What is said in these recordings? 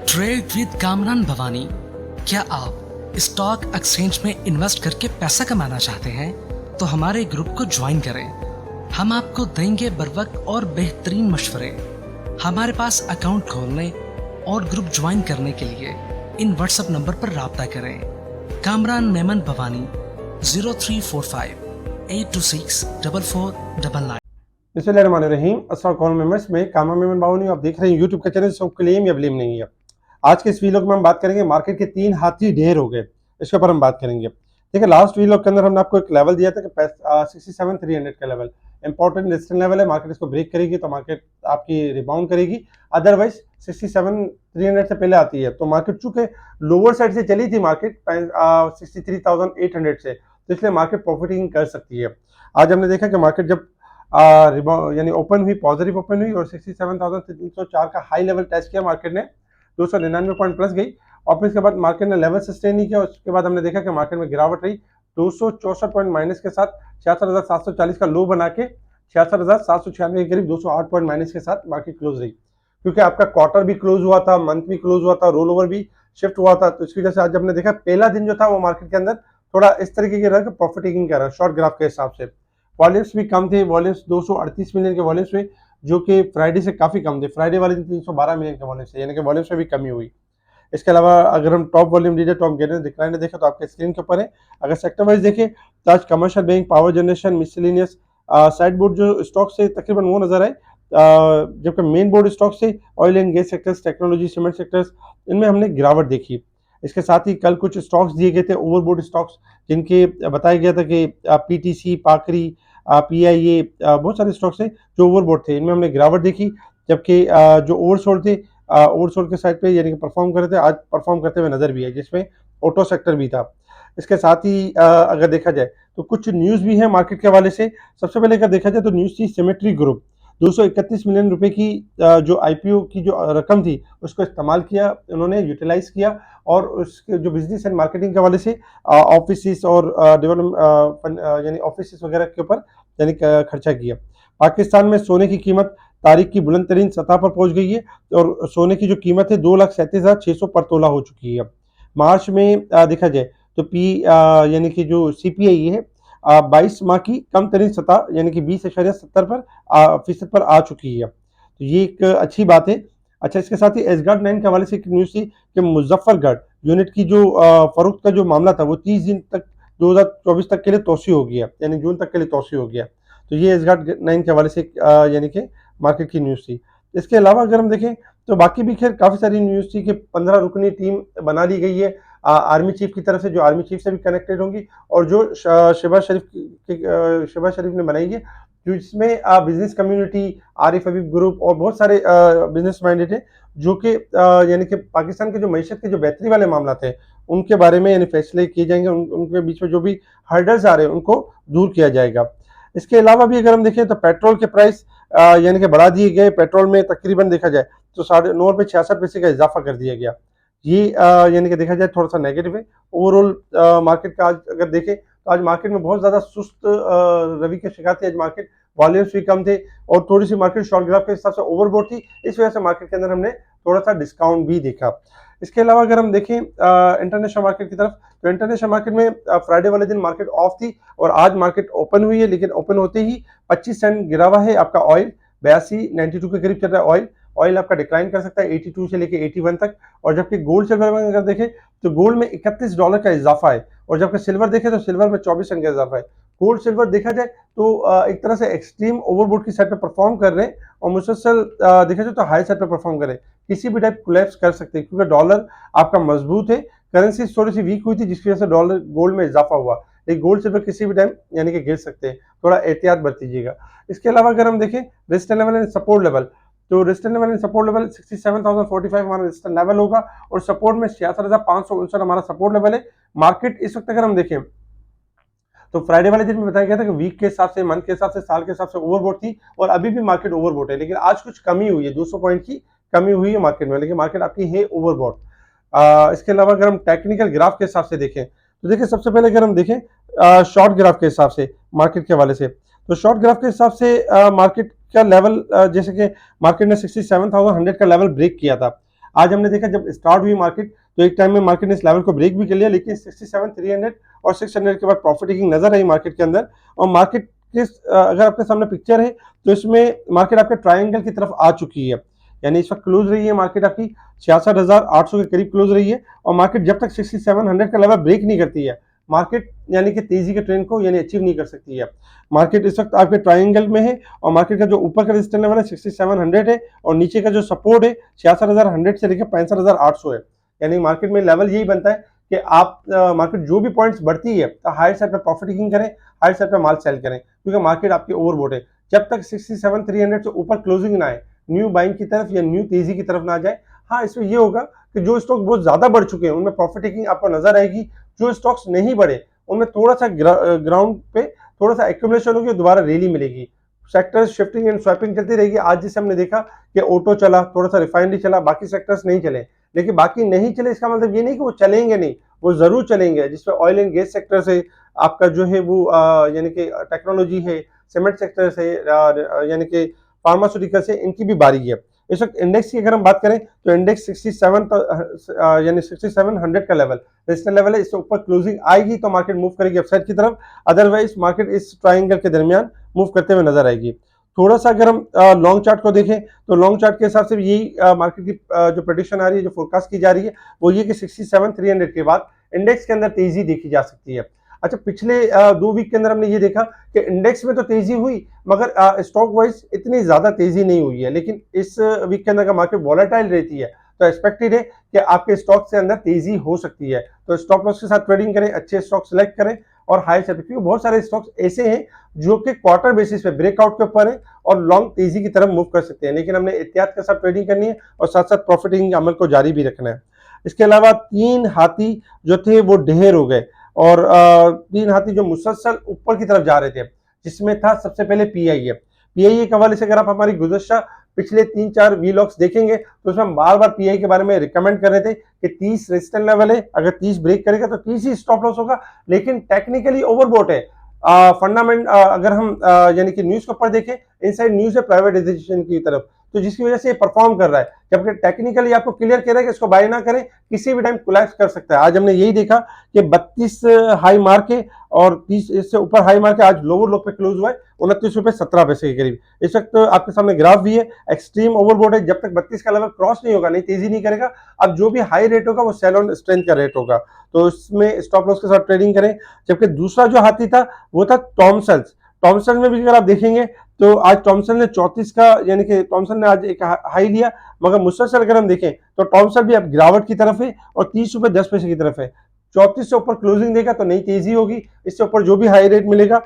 Trade with Kamran Bhavani. क्या आप stock exchange में इन्वेस्ट करके पैसा कमाना चाहते हैं तो हमारे ग्रुप को ज्वाइन करें। हम आपको देंगे बर वक्त और बेहतरीन मशवरे। हमारे पास अकाउंट खोलने और ग्रुप ज्वाइन करने के लिए इन व्हाट्सएप नंबर पर राब्ता करें। कामरान मेमन भवानी 0345 826 4499। बिस्मिल्लाहिर्रहमानिर्रहीम। अस्सलाम वालेकुम मेंबर्स, मैं कामरान मेमन भवानी, आप देख रहे हैं यूट्यूब का चैनल। सब क्लेम या ब्लेम नहीं है। आज के इस वीलॉग में हम बात करेंगे मार्केट के 3 हाथी ढेर हो गए, इसके ऊपर हम बात करेंगे। देखिए, लास्ट वीलॉग के अंदर हमने आपको एक लेवल दिया था कि 67,300 का लेवल इंपॉर्टेंट रेजिस्टेंस लेवल है। मार्केट इसको ब्रेक करेगी तो मार्केट आपकी रिबाउंड करेगी, अदरवाइज 67,300 से पहले आती है। तो मार्केट चूंकि लोअर साइड से चली थी मार्केट 63,800 से, तो इसलिए मार्केट प्रॉफिटिंग कर सकती है। आज हमने देखा कि मार्केट जब यानी ओपन हुई, पॉजिटिव ओपन हुई और 67,304 का हाई लेवल टेस्ट किया मार्केट ने, 299 पॉइंट प्लस गई और फिर इसके बाद मार्केट ने लेवल सस्टेन नहीं किया। उसके बाद हमने देखा कि मार्केट में गिरावट रही 264 पॉइंट माइनस के साथ 66,740 का लो बना के 66,796 के करीब 208 पॉइंट माइनस के साथ मार्केट क्लोज रही। क्योंकि आपका क्वार्टर भी क्लोज हुआ था, मंथ भी क्लोज हुआ था, रोल ओवर भी शिफ्ट हुआ था, तो इसकी वजह से आज हमने देखा पहला दिन जो था वो मार्केट के अंदर थोड़ा इस तरीके के रहा, प्रॉफिटिंग कर रहा है शॉर्ट ग्राफ के हिसाब से। वॉल्यूम्स भी कम थे, वॉल्यूम्स 238 मिलियन के वॉल्यूम्स हुए, जो कि फ्राइडे से काफी कम थे। फ्राइडे वाले दिन 312 मिलियन के वॉल्यूम्स थे, यानी कि वॉल्यूम्स में भी कमी हुई। इसके अलावा अगर हम top volume leader, top gainer, decline देखें तो आपके स्क्रीन के ऊपर है। अगर सेक्टर वाइज देखें तो आज commercial bank, power generation, miscellaneous side board जो स्टॉक से तकरीबन वो नजर आए, जबकि मेन बोर्ड स्टॉक से oil and gas sectors, technology, cement sectors, इनमें हमने गिरावट देखी। इसके साथ ही कल कुछ स्टॉक्स दिए गए थे, ओवरबोर्ड स्टॉक्स, जिनके बताया गया था कि पीटीसी, पाकरी, पीआईए, बहुत सारे स्टॉक्स थे जो ओवरबोर्ड थे, इनमें हमने गिरावट देखी। जबकि जो ओवरसोल्ड थे, ओवरसोल्ड के साइड पे यानी कि परफॉर्म कर रहे थे, आज परफॉर्म करते हुए नजर भी है, जिसमें ऑटो सेक्टर भी था। इसके साथ ही अगर देखा जाए तो कुछ न्यूज भी है मार्केट के हवाले से। सबसे पहले अगर देखा जाए तो न्यूज थी सिमेट्री ग्रुप 231 मिलियन रुपए की जो आईपीओ की जो रकम थी उसको इस्तेमाल किया, उन्होंने यूटिलाइज किया और उसके जो बिजनेस एंड मार्केटिंग के हवाले से ऑफिस और डेवलपमेंट यानी ऑफिस वगैरह के ऊपर यानी खर्चा किया। पाकिस्तान में सोने की कीमत तारीख की बुलंद तरीन सतह पर पहुंच गई है और सोने की जो कीमत है 2,37,600 पर तोला हो चुकी है। मार्च में देखा जाए तो यानी कि जो सीपीआई है 22 माह की कम तरीन सतह यानी कि 20.70 पर फीसद पर आ चुकी है, तो ये एक अच्छी बात है। अच्छा, इसके साथ ही एसगार्ड 9 के हवाले से एक न्यूज थी कि मुजफ्फरगढ़ यूनिट की जो फरोख्त का जो मामला था वो 30 दिन तक 2024 तक के लिए तोसी हो गया, यानी जून तक के लिए तोसी हो गया। तो ये एसगार्ड 9 के हवाले से यानी कि मार्केट की न्यूज थी। इसके अलावा अगर हम देखें तो बाकी भी खैर काफी सारी न्यूज थी कि 15 रुकनी टीम बना ली गई है आर्मी चीफ की तरफ से, जो आर्मी चीफ से भी कनेक्टेड होंगी और जो शहबाज शरीफ ने बनाई है, जिसमें बिजनेस कम्युनिटी, आरिफ हबीब ग्रुप और बहुत सारे बिजनेस माइंडेड है, जो कि यानी कि पाकिस्तान के जो मैशत के जो बेहतरी वाले मामला थे उनके बारे में यानी फैसले किए जाएंगे, उनके बीच में जो भी हर्डल्स आ रहे हैं उनको दूर किया जाएगा। इसके अलावा भी अगर हम देखें तो पेट्रोल के प्राइस यानी कि बढ़ा दिए गए। पेट्रोल में तकरीबन देखा जाए तो 9.66 का इजाफा कर दिया गया। ये यानी कि देखा जाए थोड़ा सा नेगेटिव है ओवरऑल मार्केट का। आज अगर देखें तो आज मार्केट में बहुत ज्यादा सुस्त रवि के शिकार थी। आज मार्केट वॉल्यूम्स भी कम थे और थोड़ी सी मार्केट शॉर्ट ग्राफ के हिसाब से ओवरबोट थी, इस वजह से मार्केट के अंदर हमने थोड़ा सा डिस्काउंट भी देखा। इसके अलावा अगर हम देखें इंटरनेशनल मार्केट की तरफ, तो इंटरनेशनल मार्केट में फ्राइडे वाले दिन मार्केट ऑफ थी और आज मार्केट ओपन हुई है, लेकिन ओपन होते ही 25 सेंट गिरा हुआ है। आपका ऑयल 82-92 के करीब चल रहा है। ऑयल आपका डिक्लाइन कर सकता है 82 से लेके 81 तक। और जबकि गोल्ड सिल्वर में अगर देखें तो गोल्ड में $31 का इजाफा है और जबकि सिल्वर देखें तो सिल्वर में 24 सेंट का इजाफा है। गोल्ड सिल्वर देखा जाए तो एक तरह से एक्सट्रीम ओवरबोट की साइड पे परफॉर्म कर रहे हैं और मुसलसल देखा जाए तो हाई साइड पे परफॉर्म कर रहे हैं। किसी भी टाइप कोलैप्स कर सकते हैं क्योंकि डॉलर आपका मजबूत है, करेंसी थोड़ी सी वीक हुई थी जिसकी वजह से डॉलर गोल्ड में इजाफा हुआ, लेकिन गोल्ड सिल्वर किसी भी टाइम यानी कि गिर सकते हैं, थोड़ा एहतियात बरतीजिएगा। इसके अलावा अगर हम देखें resistance level and support level, तो resistance level and support level 67,045 हमारा रेजिस्टेंस लेवल होगा और सपोर्ट में 66,559 हमारा सपोर्ट लेवल है। मार्केट इस वक्त अगर हम देखें तो फ्राइडे वाले दिन में बताया गया था कि वीक के हिसाब से, मंथ के हिसाब से, साल के हिसाब से ओवरबोट थी और अभी भी मार्केट ओवरबोट है, लेकिन आज कुछ कमी हुई है, 200 पॉइंट की कमी हुई है मार्केट में, लेकिन मार्केट आपकी है ओवरबोट। इसके अलावा अगर हम टेक्निकल ग्राफ के हिसाब से देखें तो देखिए सबसे पहले अगर हम देखें शॉर्ट ग्राफ के हिसाब से मार्केट के हवाले से, तो शॉर्ट ग्राफ के हिसाब से मार्केट का लेवल जैसे कि मार्केट ने 67,100 का लेवल ब्रेक किया था, आज हमने देखा जब स्टार्ट हुई मार्केट तो एक टाइम में मार्केट ने इस लेवल को ब्रेक भी कर लिया, लेकिन 67,300 और 600 के बाद प्रॉफिट टेकिंग नजर आई मार्केट के अंदर। और मार्केट के अगर आपके सामने पिक्चर है तो इसमें मार्केट आपके ट्रायंगल की तरफ आ चुकी है, यानी इस वक्त क्लोज रही है मार्केट आपकी 66,800 के करीब क्लोज रही है। और मार्केट जब तक 6700 का लेवल ब्रेक नहीं करती है, मार्केट यानी कि तेजी के ट्रेंड को यानी अचीव नहीं कर सकती है। मार्केट इस वक्त आपके ट्रायंगल में है और मार्केट का जो ऊपर का रेजिस्टेंस लेवल है 6700 है और नीचे का जो सपोर्ट है 66,100 से लेकर 65,800 है। यानी मार्केट में लेवल यही बनता है कि आप मार्केट जो भी पॉइंट्स बढ़ती है तो हायर साइड पे प्रॉफिट टेकिंग करें, हायर साइड पे माल सेल करें, क्योंकि मार्केट आपकी ओवरबोट है। जब तक 67,300 से ऊपर क्लोजिंग ना आए, न्यू बाइंग की तरफ या न्यू तेजी की तरफ ना जाए। हाँ, इसमें ये होगा कि जो स्टॉक बहुत ज्यादा बढ़ चुके हैं उनमें प्रॉफिट टेकिंग आपको नजर आएगी। जो स्टॉक्स नहीं बढ़े उनमें थोड़ा सा ग्राउंड पे थोड़ा सा एक्यूमुलेशन होगी, दोबारा रैली मिलेगी। सेक्टर्स शिफ्टिंग एंड स्वैपिंग चलती रहेगी। आज जैसे हमने देखा कि ऑटो चला, थोड़ा सा रिफाइनरी चला, बाकी सेक्टर्स नहीं चले। लेकिन बाकी नहीं चले इसका मतलब ये नहीं कि वो चलेंगे नहीं, वो जरूर चलेंगे। जिसमें ऑयल एंड गैस सेक्टर से आपका जो है वो यानी कि टेक्नोलॉजी है, सीमेंट सेक्टर से यानी कि फार्मास्यूटिकल से, इनकी भी बारी है। इस वक्त इंडेक्स की अगर हम बात करें तो इंडेक्स 67 यानी 6700 का लेवल रेजिस्टेंस लेवल है। इससे ऊपर क्लोजिंग आएगी तो मार्केट मूव करेगी अपसाइड की तरफ, अदरवाइज मार्केट इस ट्रायंगल के दरमियान मूव करते हुए नजर आएगी। थोड़ा सा अगर हम लॉन्ग चार्ट को देखें तो लॉन्ग चार्ट के हिसाब से यही मार्केट की जो प्रेडिक्शन आ रही है, जो फोरकास्ट की जा रही है, वो ये कि 67,300 के बाद इंडेक्स के अंदर तेजी देखी जा सकती है। अच्छा, पिछले 2 वीक के अंदर हमने ये देखा कि इंडेक्स में तो तेजी हुई मगर स्टॉक वाइज इतनी ज्यादा तेजी नहीं हुई है। लेकिन इस वीक के अंदर का मार्केट वॉलेटाइल रहती है तो एक्सपेक्टेड है कि आपके स्टॉक से अंदर तेजी हो सकती है। तो स्टॉप लॉस के साथ ट्रेडिंग करें, अच्छे स्टॉक सिलेक्ट करें और हाई से, क्योंकि बहुत सारे स्टॉक्स ऐसे हैं जो कि क्वार्टर बेसिस पे ब्रेकआउट के ऊपर है और लॉन्ग तेजी की तरफ मूव कर सकते हैं। लेकिन हमने एहतियात के साथ ट्रेडिंग करनी है और साथ साथ प्रॉफिटिंग अमल को जारी भी रखना है। इसके अलावा 3 हाथी जो थे वो ढेर हो गए और 3 हाथी जो मुसलसल ऊपर की तरफ जा रहे थे, जिसमें था सबसे पहले पीआईए। पीआईए के हवाले से अगर आप हमारी गुज़श्ता पिछले 3-4 वीलॉग्स देखेंगे तो उसमें हम बार बार पीआई के बारे में रिकमेंड कर रहे थे कि 30 रेजिस्टेंस लेवल है, अगर 30 ब्रेक करेगा तो 30 ही स्टॉप लॉस होगा। लेकिन टेक्निकली ओवरबॉट है। फंडामेंट अगर हम यानी कि न्यूज के ऊपर देखें, इनसाइड न्यूज है प्राइवेटाइजेशन की तरफ, तो जिसकी वजह से ये परफॉर्म कर रहा है। जबकि टेक्निकली आपको क्लियर कह रहा है कि इसको बाय ना करें, किसी भी टाइम कोलैप्स कर सकता है। आज हमने यही देखा कि 32 हाई मार के और 30 इससे ऊपर हाई मार के आज लोअर लो पे क्लोज हुआ है 29 रुपए 17 पैसे के करीब। इस वक्त आपके सामने ग्राफ भी है, एक्सट्रीम ओवरबॉट है। जब तक 32 का लेवल क्रॉस नहीं होगा, नहीं तेजी नहीं करेगा, अब जो भी हाई रेट होगा वो सेल ऑन स्ट्रेंथ का रेट होगा, तो इसमें स्टॉप लॉस के साथ ट्रेडिंग करें। जबकि दूसरा जो हाथी था वो था थॉमसन्स। थॉमसन में भी अगर आप देखेंगे तो आज थॉमसन ने 34 का यानी कि थॉमसन ने आज एक हाई लिया, मगर मुसलसल अगर हम देखें तो थॉमसन भी अब गिरावट की तरफ है और 30 रुपए 10 पैसे की तरफ है। 34 से ऊपर क्लोजिंग देगा तो नई तेजी होगी, इससे ऊपर जो भी हाई रेट मिलेगा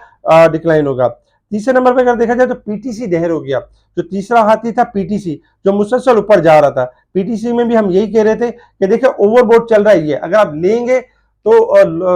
डिक्लाइन होगा। तीसरे नंबर पे अगर देखा जाए तो पीटीसी ढेर हो गया। जो तीसरा हाथी था पीटीसी, जो मुसलसल ऊपर जा रहा था, पीटीसी में भी हम यही कह रहे थे कि देखिए ओवरबॉट चल रहा है ये, अगर आप लेंगे तो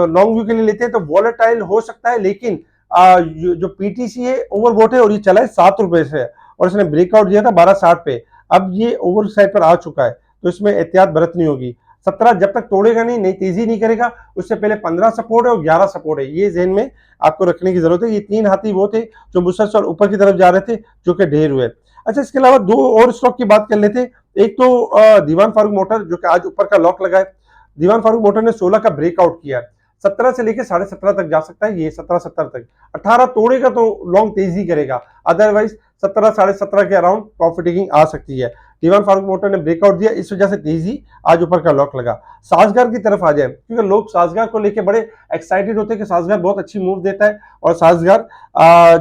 लॉन्ग व्यू के लिए लेते हैं तो वॉलेटाइल हो सकता है। लेकिन जो पीटीसी है ओवरबॉट है और ये चला है 7 रुपए से और इसने ब्रेकआउट दिया था 12.60 पे, अब ये ओवर साइड पर आ चुका है तो इसमें एहतियात बरतनी होगी। 17 जब तक तोड़ेगा नहीं, नई तेजी नहीं करेगा, उससे पहले 15 सपोर्ट है और 11 सपोर्ट है, ये जहन में आपको रखने की जरूरत है। ये 3 हाथी वो थे जो मुसलसल ऊपर की तरफ जा रहे थे, जो कि ढेर हुए। अच्छा, इसके अलावा 2 और स्टॉक की बात कर लेते हैं। एक तो दीवान फारूक मोटर, जो कि आज ऊपर का लॉक लगा है। दीवान फारूक मोटर ने 16 का ब्रेकआउट किया है, 17 से लेकर 17.5 तक जा सकता है, ये 17.70 तक। 18 तोड़ेगा तो लॉन्ग तेजी करेगा, अदरवाइज 17 17.5 के अराउंड प्रॉफिट टेकिंग आ सकती है। दीवान फारूक मोटर ने ब्रेकआउट दिया, इस वजह से तेजी आज ऊपर का लॉक लगा। साजगार की तरफ आ जाए, क्योंकि लोग साजगार को लेकर बड़े एक्साइटेड होते हैं कि साजगार बहुत अच्छी मूव देता है और साजगार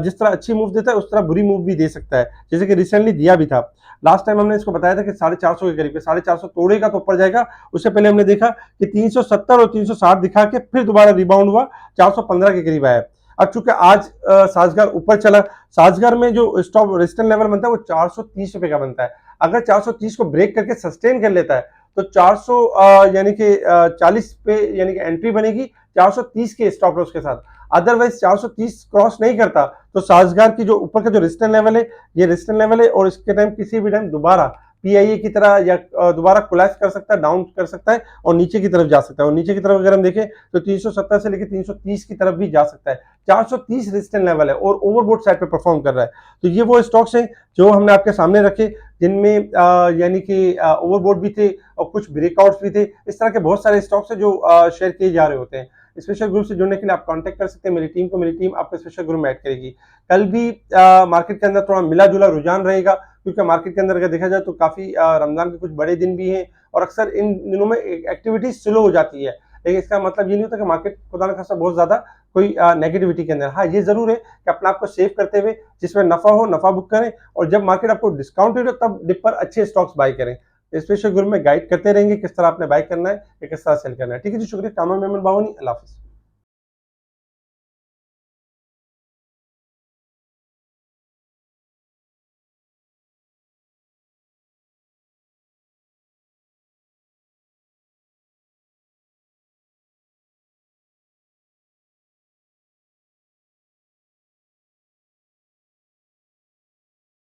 जिस तरह अच्छी मूव देता है उस तरह बुरी मूव भी दे सकता है, जैसे कि रिसेंटली दिया भी था। लास्ट टाइम हमने इसको बताया था कि 450 के करीब, 450 तोड़ेगा तो ऊपर जाएगा। उससे पहले हमने देखा कि 370 और 360 दिखा के फिर दोबारा रिबाउंड हुआ, 415 के करीब आया। अब चूंकि आज साजगार ऊपर चला, साजगार में जो स्टॉप रेजिस्टेंस लेवल बनता है वो 430 रुपए का बनता है। अगर 430 को ब्रेक करके सस्टेन कर लेता है तो 400 यानी कि 40 पे यानी कि एंट्री बनेगी 430 के स्टॉप लॉस के साथ। अदरवाइज 430 क्रॉस नहीं करता तो साजगार की जो ऊपर का जो रेजिस्टेंस लेवल है, ये रेजिस्टेंस लेवल है और इसके टाइम किसी भी टाइम दोबारा पीआईए की तरह या दोबारा कोलैप्स कर सकता है, डाउन कर सकता है और नीचे की तरफ जा सकता है। और नीचे की तरफ अगर हम देखें तो 370 से लेकर 330 की तरफ भी जा सकता है। 430 रेजिस्टेंस लेवल है और ओवरबोट साइड पे परफॉर्म कर रहा है। तो ये वो स्टॉक्स हैं जो हमने आपके सामने रखे, जिनमें यानी कि ओवरबोट भी थे और कुछ ब्रेकआउट्स भी थे। इस तरह के बहुत सारे स्टॉक्स हैं जो शेयर किए जा रहे होते हैं। स्पेशल ग्रुप से जुड़ने के लिए आप कांटेक्ट कर सकते हैं मेरी टीम को, मेरी टीम आपको स्पेशल ग्रुप में ऐड करेगी। कल भी मार्केट के अंदर थोड़ा मिला जुला रुझान रहेगा, क्योंकि मार्केट के अंदर अगर देखा जाए तो काफी रमजान के कुछ बड़े दिन भी हैं और अक्सर इन दिनों में एक्टिविटी स्लो हो जाती है। लेकिन इसका मतलब ये नहीं होता कि मार्केट खुदा न खासा बहुत ज्यादा कोई नेगेटिविटी के अंदर। हाँ, ये जरूर है कि अपने आप को सेव करते हुए जिसमें नफा हो नफा बुक करें, और जब मार्केट आपको डिस्काउंट हो तब डिप पर अच्छे स्टॉक्स बाय करें। स्पेशल ग्रुप में गाइड करते रहेंगे किस तरह आपने बाय करना है या किस तरह सेल करना है। ठीक है जी, शुक्रिया। कामा मेमन बावनी, अल्लाह हाफिज।